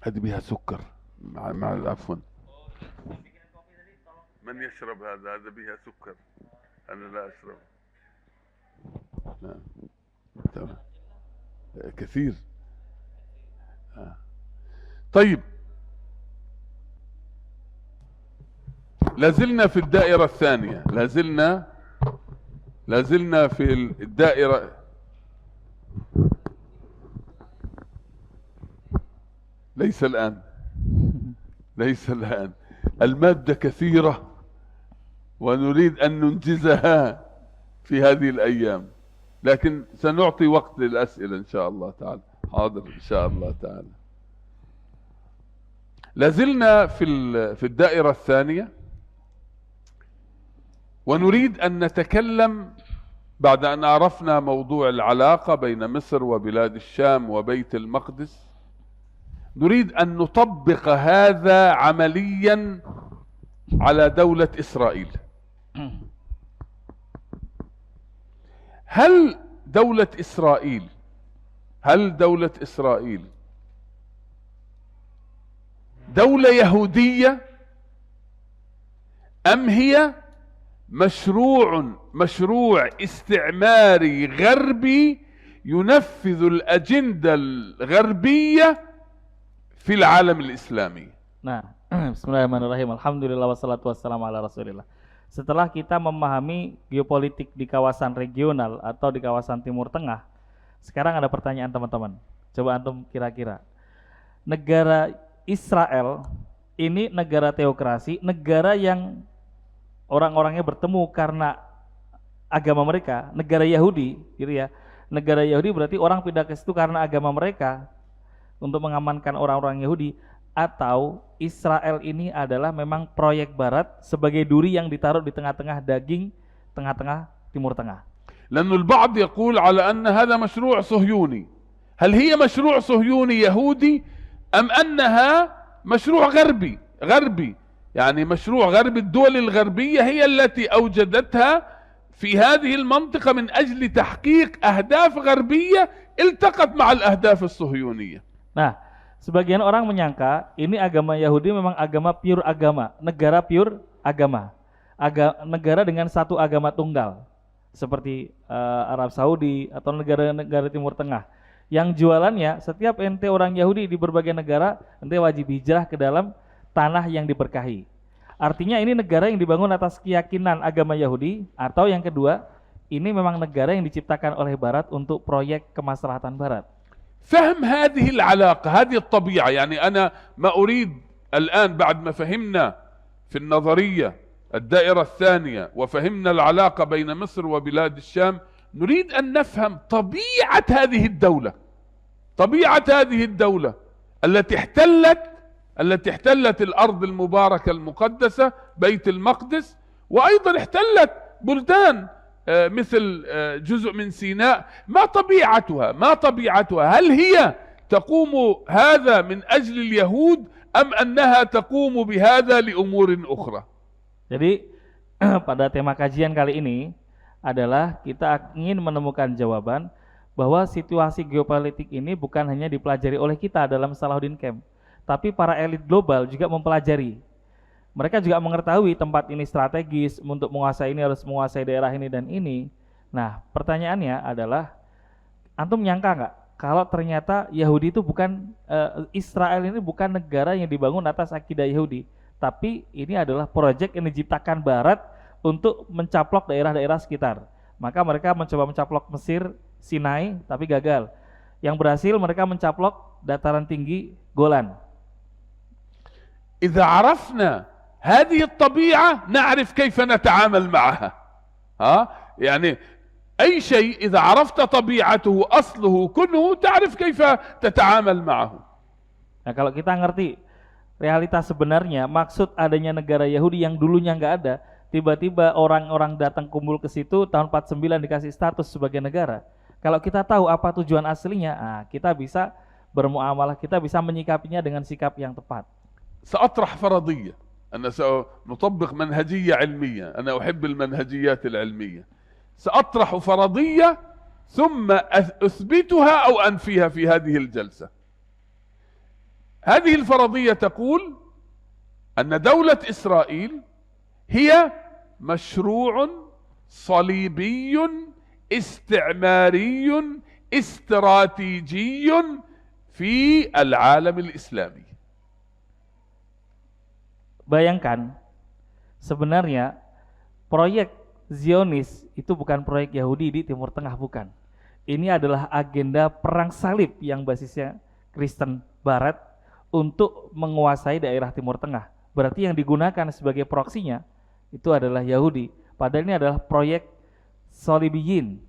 هذه بها سكر، مع عفوا. من يشرب هذا بها سكر، أنا لا أشرب. نعم تمام. كثير. طيب، لازلنا في الدائرة الثانية، لازلنا في الدائرة. ليس الآن، ليس الآن. المادة كثيرة ونريد أن ننجزها في هذه الأيام، لكن سنعطي وقت للأسئلة إن شاء الله تعالى. حاضر إن شاء الله تعالى. لازلنا في الدائرة الثانية، ونريد أن نتكلم بعد أن عرفنا موضوع العلاقة بين مصر وبلاد الشام وبيت المقدس. نريد أن نطبق هذا عمليا على دولة إسرائيل. هل دولة إسرائيل دولة يهودية، أم هي مشروع استعماري غربي ينفذ الأجندة الغربية في العالم الإسلامي؟ Nah, bismillahirrahmanirrahim. Alhamdulillah wassalatu wassalamu ala rasulillah. Setelah kita memahami geopolitik di kawasan regional atau di kawasan Timur Tengah, sekarang ada pertanyaan teman-teman. Coba antum kira-kira, negara Israel ini negara teokrasi, negara yang orang-orangnya bertemu karena agama mereka. Negara Yahudi, gitu ya. Negara Yahudi berarti orang pindah ke situ karena agama mereka untuk mengamankan orang-orang Yahudi. Atau Israel ini adalah memang proyek barat sebagai duri yang ditaruh di tengah-tengah daging tengah-tengah Timur Tengah. لأن البعض يقول على أن هذا مشروع صهيوني. هل هي مشروع صهيوني يهودي أم أنها مشروع غربي؟ يعني مشروع غربي. الدول الغربية هي التي أوجدتها في هذه المنطقة من أجل تحقيق أهداف غربية التقت مع الأهداف الصهيونية. Nah, sebagian orang menyangka ini agama Yahudi memang agama pure agama, negara pure agama, negara dengan satu agama tunggal, seperti Arab Saudi atau negara-negara Timur Tengah. Yang jualannya setiap ente orang Yahudi di berbagai negara, ente wajib hijrah ke dalam tanah yang diberkahi. Artinya ini negara yang dibangun atas keyakinan agama Yahudi, atau yang kedua, ini memang negara yang diciptakan oleh Barat untuk proyek kemaslahatan Barat. فهم هذه العلاقة، هذه الطبيعة. يعني أنا ما أريد الآن بعد ما فهمنا في النظرية الدائرة الثانية وفهمنا العلاقة بين مصر وبلاد الشام، نريد أن نفهم طبيعة هذه الدولة التي احتلت الأرض المباركة المقدسة بيت المقدس، وأيضا احتلت بلدان مثل جزء من سيناء. ما طبيعتها؟ هل هي تقوم هذا من أجل اليهود أم أنها تقوم بهذا لأمور أخرى؟ Jadi pada tema kajian kali ini adalah kita ingin menemukan jawaban bahwa situasi geopolitik ini bukan hanya dipelajari oleh kita dalam Salahuddin Camp, tapi para elit global juga mempelajari. Mereka juga mengetahui tempat ini strategis, untuk menguasai ini harus menguasai daerah ini dan ini. Nah, pertanyaannya adalah, antum nyangka nggak kalau ternyata Yahudi itu bukan, Israel ini bukan negara yang dibangun atas akidah Yahudi, tapi ini adalah proyek yang diciptakan Barat untuk mencaplok daerah-daerah sekitar. Maka mereka mencoba mencaplok Mesir, Sinai, tapi gagal. Yang berhasil mereka mencaplok dataran tinggi Golan. إذا عرفنا هذه الطبيعة نعرف كيف نتعامل معها. يعني أي شيء إذا عرفت طبيعته أصله كنه تعرف كيف تتعامل معه. Nah, kalau kita ngerti realitas sebenarnya, maksud adanya negara Yahudi yang dulunya nggak ada, tiba-tiba orang-orang datang kumpul ke situ tahun 49 dikasih status sebagai negara. Kalau kita tahu apa tujuan aslinya, kita bisa bermuamalah, kita bisa menyikapinya dengan sikap yang tepat. سأطرح فرضية، أنا سنطبق منهجية علمية، أنا أحب المنهجيات العلمية. سأطرح فرضية ثم أثبتها أو أنفيها في هذه الجلسة. هذه الفرضية تقول أن دولة إسرائيل هي مشروع صليبي استعماري استراتيجي في العالم الإسلامي. Bayangkan, sebenarnya proyek Zionis itu bukan proyek Yahudi di Timur Tengah, bukan. Ini adalah agenda perang salib yang basisnya Kristen Barat untuk menguasai daerah Timur Tengah. Berarti yang digunakan sebagai proksinya itu adalah Yahudi. Padahal ini adalah proyek Solibiyin.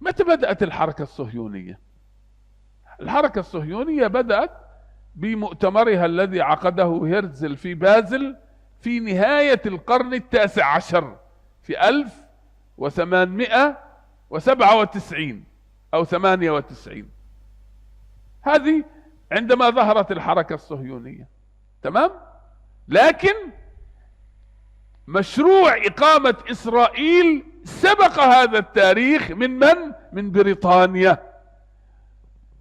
متى بدأت الحركة الصهيونية؟ الحركة الصهيونية بدأت بمؤتمرها الذي عقده هرتزل في بازل في نهاية القرن التاسع عشر في 1897 أو 98. هذه عندما ظهرت الحركة الصهيونية، تمام؟ لكن مشروع إقامة إسرائيل سبق هذا التاريخ من بريطانيا.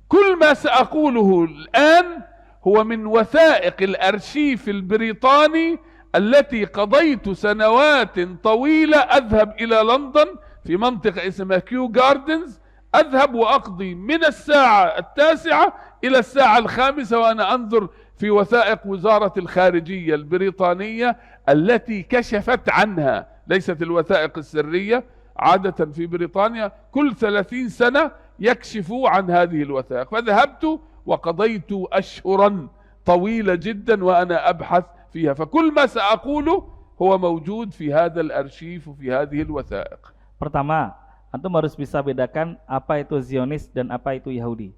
كل ما سأقوله الآن هو من وثائق الأرشيف البريطاني التي قضيت سنوات طويلة أذهب إلى لندن في منطقة اسمها كيو جاردنز، أذهب وأقضي من الساعة 9 إلى الساعة 5 وأنا أنظر في وثائق وزارة الخارجية البريطانية التي كشفت عنها. ليست الوثائق السرية، عادة في بريطانيا كل 30 سنة يكشفوا عن هذه الوثائق. فذهبت وقضيت أشهرا طويلة جدا وأنا أبحث فيها، فكل ما سأقوله هو موجود في هذا الأرشيف وفي هذه الوثائق. Pertama, antum harus bisa bedakan apa itu Zionis dan apa itu Yahudi.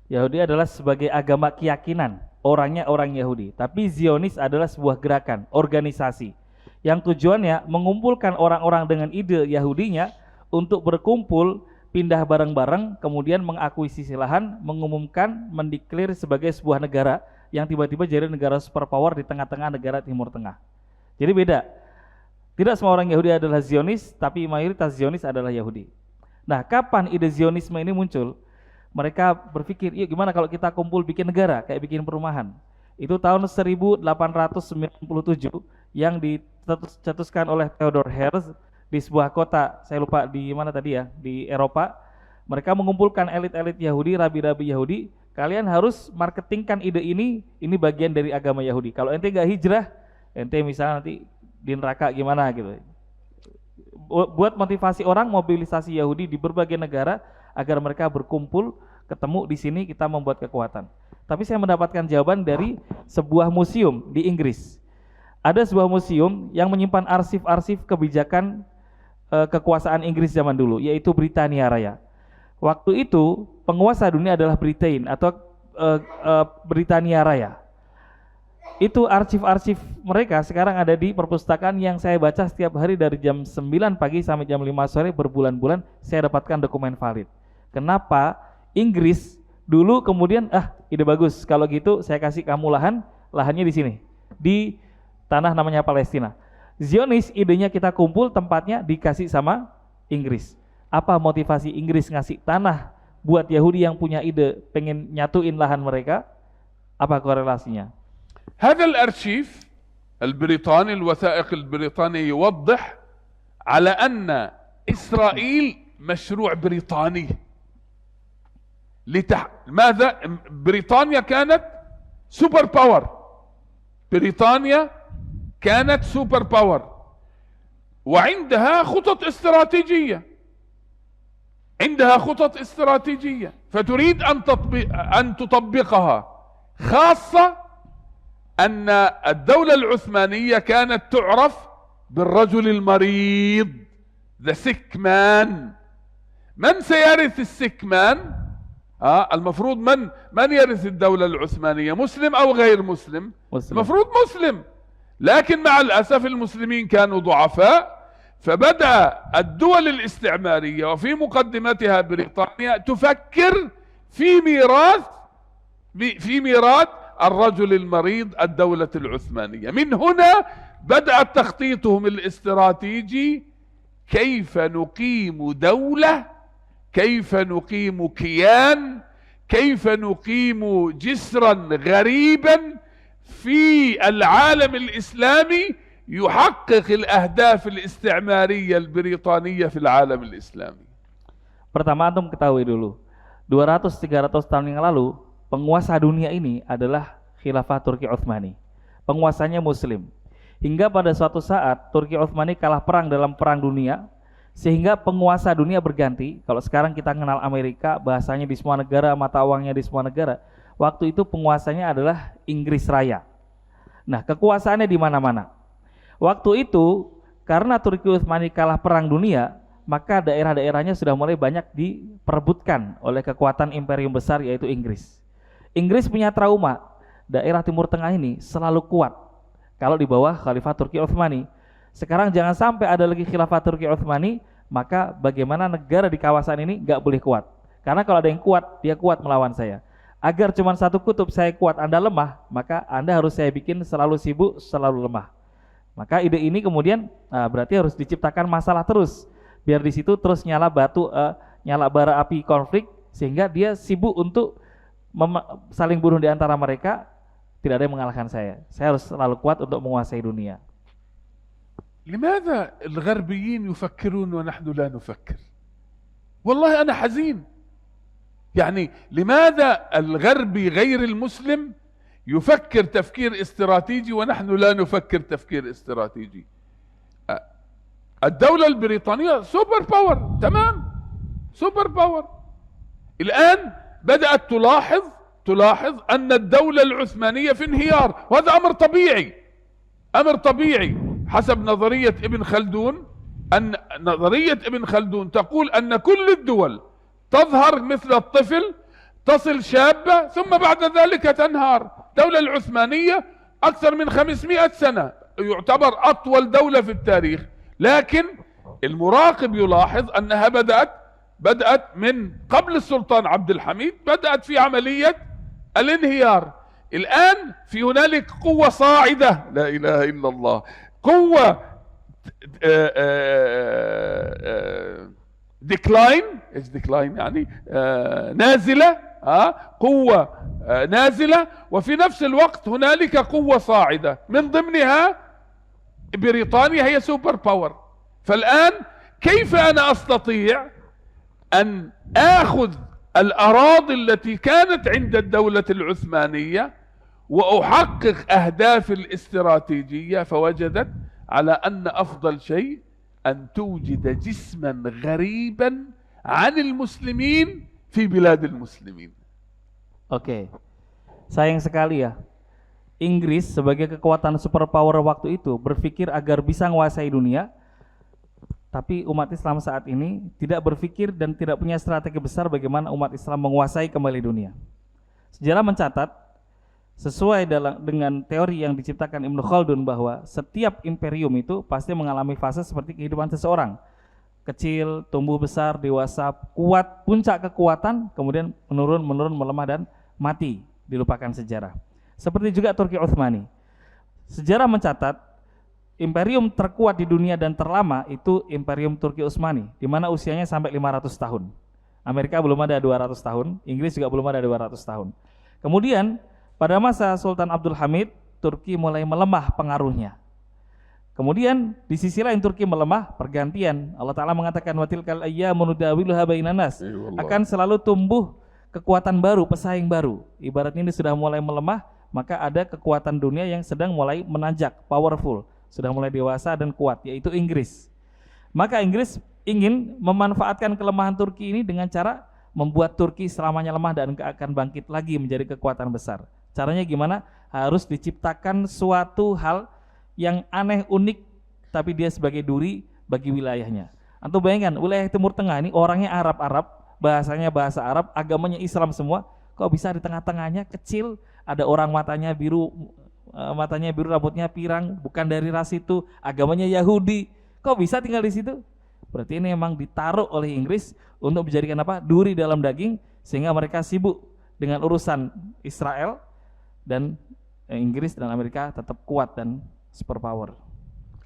Yahudi adalah sebagai agama keyakinan, orangnya orang Yahudi. Tapi Zionis adalah sebuah gerakan, organisasi yang tujuannya mengumpulkan orang-orang dengan ide Yahudinya untuk berkumpul, pindah bareng-bareng, kemudian mengakuisisi lahan, mengumumkan, mendeklar sebagai sebuah negara yang tiba-tiba jadi negara superpower di tengah-tengah negara Timur Tengah. Jadi beda. Tidak semua orang Yahudi adalah Zionis, tapi mayoritas Zionis adalah Yahudi. Nah, kapan ide Zionisme ini muncul? Mereka berpikir, yuk gimana kalau kita kumpul bikin negara, kayak bikin perumahan. Itu tahun 1897 yang dicetuskan oleh Theodor Herzl di sebuah kota, saya lupa di mana tadi ya, di Eropa. Mereka mengumpulkan elit-elit Yahudi, rabi-rabi Yahudi, kalian harus marketingkan ide ini bagian dari agama Yahudi. Kalau ente gak hijrah, ente misalnya nanti di neraka gimana gitu. Buat motivasi orang, mobilisasi Yahudi di berbagai negara agar mereka berkumpul, ketemu di sini kita membuat kekuatan. Tapi saya mendapatkan jawaban dari sebuah museum di Inggris. Ada sebuah museum yang menyimpan arsip-arsip kebijakan kekuasaan Inggris zaman dulu, yaitu Britania Raya. Waktu itu penguasa dunia adalah Britain atau Britania Raya. Itu arsip-arsip mereka sekarang ada di perpustakaan yang saya baca setiap hari dari jam 9 pagi sampai jam 5 sore berbulan-bulan saya dapatkan dokumen valid. Kenapa? Inggris dulu kemudian ide bagus, kalau gitu saya kasih kamu lahannya di sini, di tanah namanya Palestina. Zionis idenya kita kumpul, tempatnya dikasih sama Inggris. Apa motivasi Inggris ngasih tanah buat Yahudi yang punya ide pengen nyatuin lahan mereka? Apa korelasinya? هذا الأرشيف البريطاني، الوثائق البريطانية يوضح على أن إسرائيل مشروع بريطاني. ماذا؟ بريطانيا كانت سوبر باور. بريطانيا كانت سوبر باور وعندها خطط استراتيجية، عندها خطط استراتيجية فتريد أن تطبقها، خاصة أن الدولة العثمانية كانت تعرف بالرجل المريض، the sick man. من سيرث السيك مان؟ المفروض من يرث الدولة العثمانية؟ مسلم أو غير مسلم؟ المفروض مسلم، لكن مع الأسف المسلمين كانوا ضعفاء، فبدأ الدول الاستعمارية وفي مقدمتها بريطانيا تفكر في ميراث الرجل المريض الدولة العثمانية. من هنا بدأ تخطيطهم الاستراتيجي، كيف نقيم دولة، كيف نقيم كيان، كيف نقيم جسرا غريبا في العالم الإسلامي يحقق الأهداف الاستعمارية البريطانية في العالم الإسلامي. Pertama antum ketahui dulu, 200-300 tahun yang lalu penguasa dunia ini adalah Khilafah Turki Utsmani. Penguasanya Muslim. Hingga pada suatu saat Turki Utsmani kalah perang dalam perang dunia, sehingga penguasa dunia berganti. Kalau sekarang kita kenal Amerika, bahasanya di semua negara, mata uangnya di semua negara. Waktu itu penguasanya adalah Inggris Raya. Nah, kekuasaannya di mana-mana. Waktu itu karena Turki Utsmani kalah perang dunia, maka daerah-daerahnya sudah mulai banyak diperebutkan oleh kekuatan imperium besar yaitu Inggris. Inggris punya trauma, daerah Timur Tengah ini selalu kuat kalau di bawah Khalifah Turki Utsmani. Sekarang jangan sampai ada lagi Khilafah Turki Utsmani, maka bagaimana negara di kawasan ini nggak boleh kuat. Karena kalau ada yang kuat, dia kuat melawan saya. Agar cuma satu kutub saya kuat, Anda lemah, maka Anda harus saya bikin selalu sibuk, selalu lemah. Maka ide ini kemudian berarti harus diciptakan masalah terus. Biar di situ terus nyala nyala bara api konflik, sehingga dia sibuk untuk saling bunuh di antara mereka. Tidak ada yang mengalahkan saya. Saya harus selalu kuat untuk menguasai dunia. لماذا الغربيين يفكرون ونحن لا نفكر؟ والله أنا حزين. يعني لماذا الغربي غير المسلم يفكر تفكير استراتيجي ونحن لا نفكر تفكير استراتيجي؟ الدولة البريطانية سوبر باور، تمام، سوبر باور. الآن بدأت تلاحظ أن الدولة العثمانية في انهيار، وهذا أمر طبيعي، أمر طبيعي حسب نظرية ابن خلدون. أن نظرية ابن خلدون تقول أن كل الدول تظهر مثل الطفل، تصل شابة ثم بعد ذلك تنهار. الدولة العثمانية أكثر من 500 سنة، يعتبر أطول دولة في التاريخ، لكن المراقب يلاحظ أنها بدأت من قبل السلطان عبد الحميد، بدأت في عملية الانهيار. الآن في هنالك قوة صاعدة، لا إله إلا الله، قوة ديكلاين، ايش ديكلاين يعني؟ نازلة، قوة نازلة، وفي نفس الوقت هنالك قوة صاعدة من ضمنها بريطانيا هي سوبر باور. فالآن كيف أنا أستطيع أن آخذ الأراضي التي كانت عند الدولة العثمانية وأحقق أهدافي الاستراتيجية؟ فوجدت على أن أفضل شيء أن توجد جسما غريبا عن المسلمين في بلاد المسلمين. Oke, sayang sekali ya, Inggris sebagai kekuatan superpower waktu itu berpikir agar bisa menguasai dunia, tapi umat Islam saat ini tidak berpikir dan tidak punya strategi besar bagaimana umat Islam menguasai kembali dunia. Sejarah mencatat, sesuai dengan teori yang diciptakan Ibnu Khaldun, bahwa setiap imperium itu pasti mengalami fase seperti kehidupan seseorang. Kecil, tumbuh besar, dewasa, kuat, puncak kekuatan, kemudian menurun, melemah dan mati, dilupakan sejarah. Seperti juga Turki Utsmani. Sejarah mencatat imperium terkuat di dunia dan terlama itu Imperium Turki Utsmani, di mana usianya sampai 500 tahun. Amerika belum ada 200 tahun, Inggris juga belum ada 200 tahun. Kemudian pada masa Sultan Abdul Hamid, Turki mulai melemah pengaruhnya. Kemudian di sisi lain Turki melemah, pergantian. Allah Ta'ala mengatakan wa tilkal ayyamu nudawiluha bainan nas. Akan selalu tumbuh kekuatan baru, pesaing baru. Ibaratnya ini sudah mulai melemah, maka ada kekuatan dunia yang sedang mulai menanjak, powerful, sudah mulai dewasa dan kuat, yaitu Inggris. Maka Inggris ingin memanfaatkan kelemahan Turki ini dengan cara membuat Turki selamanya lemah dan akan bangkit lagi menjadi kekuatan besar. Caranya gimana? Harus diciptakan suatu hal yang aneh, unik, tapi dia sebagai duri bagi wilayahnya. Antum bayangkan, wilayah Timur Tengah ini orangnya Arab-Arab, bahasanya bahasa Arab, agamanya Islam semua, kok bisa di tengah-tengahnya kecil, ada orang matanya biru, rambutnya pirang, bukan dari ras itu, agamanya Yahudi, kok bisa tinggal di situ? Berarti ini memang ditaruh oleh Inggris untuk menjadikan apa? Duri dalam daging, sehingga mereka sibuk dengan urusan Israel, dan Inggris dan Amerika tetap kuat dan superpower.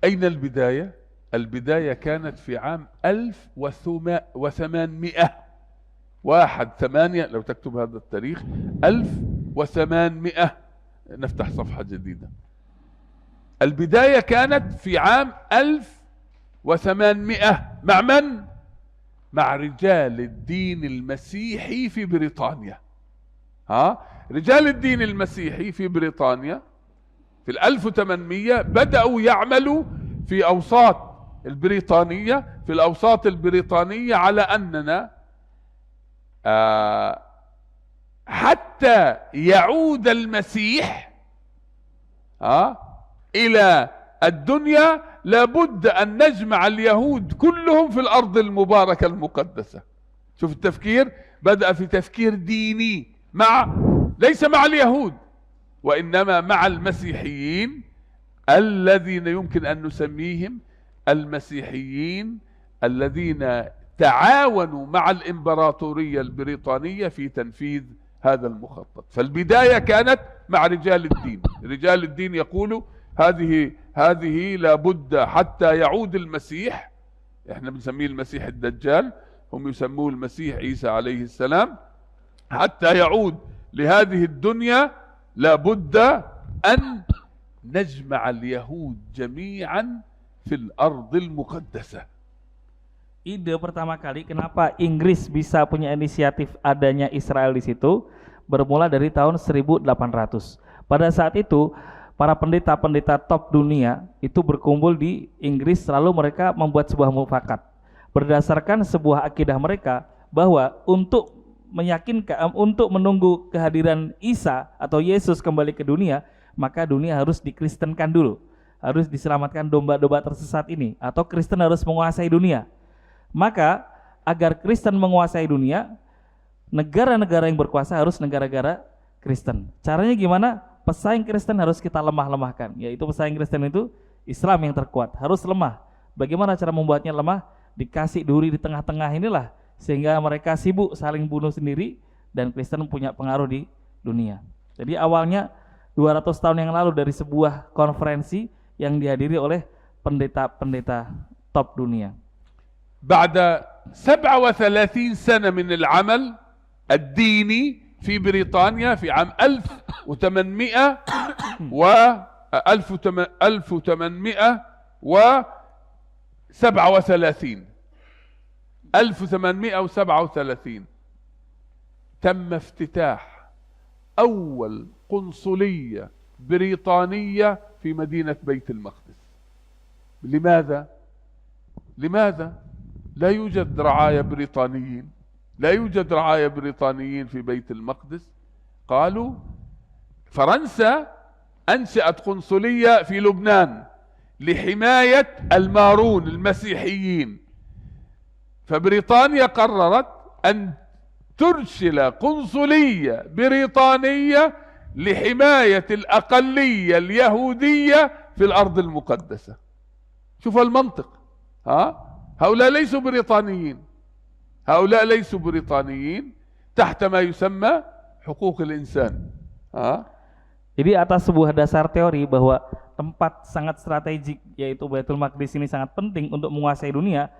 أين البداية؟ البداية كانت في عام 1800. 1/8 لو تكتب هذا التاريخ 1800. نفتح صفحة جديدة. البداية كانت في عام 1800 مع من؟ مع رجال الدين المسيحي في بريطانيا. رجال الدين المسيحي في بريطانيا في 1800 بدأوا يعملوا في الأوساط البريطانية على أننا حتى يعود المسيح إلى الدنيا لابد أن نجمع اليهود كلهم في الأرض المباركة المقدسة. شوف التفكير، بدأ في تفكير ديني ليس مع اليهود وإنما مع المسيحيين الذين يمكن أن نسميهم المسيحيين الذين تعاونوا مع الإمبراطورية البريطانية في تنفيذ هذا المخطط. فالبداية كانت مع رجال الدين. رجال الدين يقولوا هذه لابد حتى يعود المسيح، احنا بنسميه المسيح الدجال، هم يسموه المسيح عيسى عليه السلام، حتى يعود لهذه الدنيا لابد أن نجمع اليهود جميعا في الأرض المقدسة. Ide pertama kali kenapa Inggris bisa punya inisiatif adanya Israel di situ bermula dari tahun 1800. Pada saat itu para pendeta-pendeta top dunia itu berkumpul di Inggris, lalu mereka membuat sebuah mufakat berdasarkan sebuah akidah mereka bahwa untuk menunggu kehadiran Isa atau Yesus kembali ke dunia, maka dunia harus dikristenkan dulu, harus diselamatkan domba-domba tersesat ini, atau Kristen harus menguasai dunia. Maka agar Kristen menguasai dunia, negara-negara yang berkuasa harus negara-negara Kristen. Caranya gimana? Pesaing Kristen harus kita lemah-lemahkan, yaitu pesaing Kristen itu Islam yang terkuat, harus lemah. Bagaimana cara membuatnya lemah? Dikasih duri di tengah-tengah inilah, sehingga mereka sibuk saling bunuh sendiri dan Kristen punya pengaruh di dunia. Jadi awalnya 200 tahun yang lalu dari sebuah konferensi yang dihadiri oleh pendeta-pendeta top dunia. بعد 37 سنة من العمل الديني في بريطانيا في عام 1837 تم افتتاح أول قنصلية بريطانية في مدينة بيت المقدس. لماذا؟ لا يوجد رعايا بريطانيين في بيت المقدس. قالوا فرنسا أنشأت قنصلية في لبنان لحماية المارون المسيحيين، فبريطانيا قررت أن ترسل قنصلية بريطانية لحماية الأقلية اليهودية في الأرض المقدسة. شوف المنطق. هؤلاء ليسوا بريطانيين تحت ما يسمى حقوق الإنسان. Jadi atas sebuah dasar teori bahwa tempat sangat strategik yaitu Baitul Maqdis ini sangat penting untuk menguasai dunia,